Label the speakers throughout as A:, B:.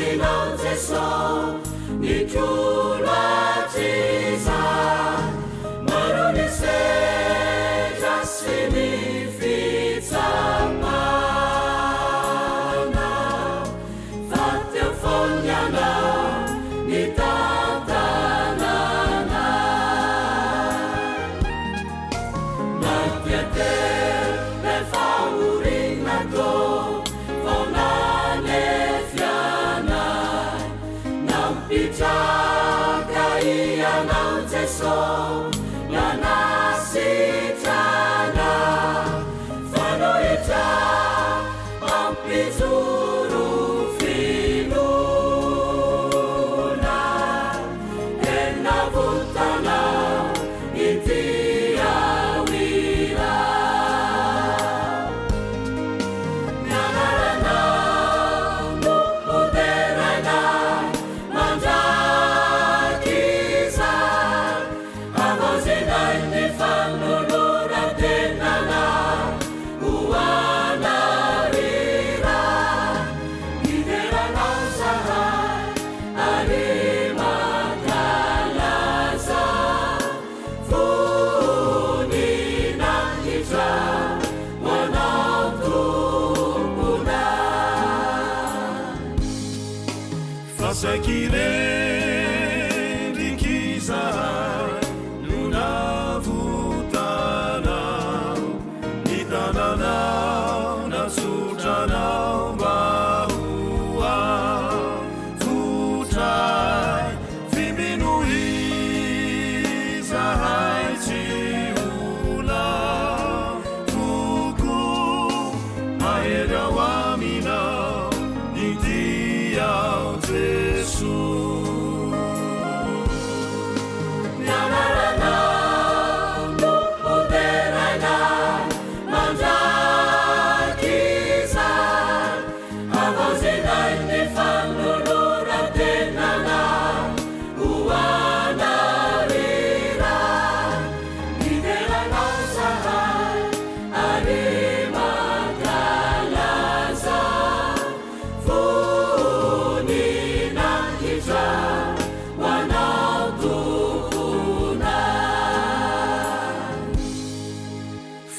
A: Vasinao Jesô nitoloatriza maro ny sedra sy ny fitsapana fa teo foany anao ny tantanana na dia teo rehefa orina tô Pitraka ianao Jesô nanasitrana fanohitra mampijoro filona tena vontanao ity awira nianaranao no moderanao
B: Sekirendikisa lunavutana nitananao nasutranao bahua futrai fiminuiza haitiula fuku maegawamina nitiao Jesús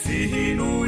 B: Fihinu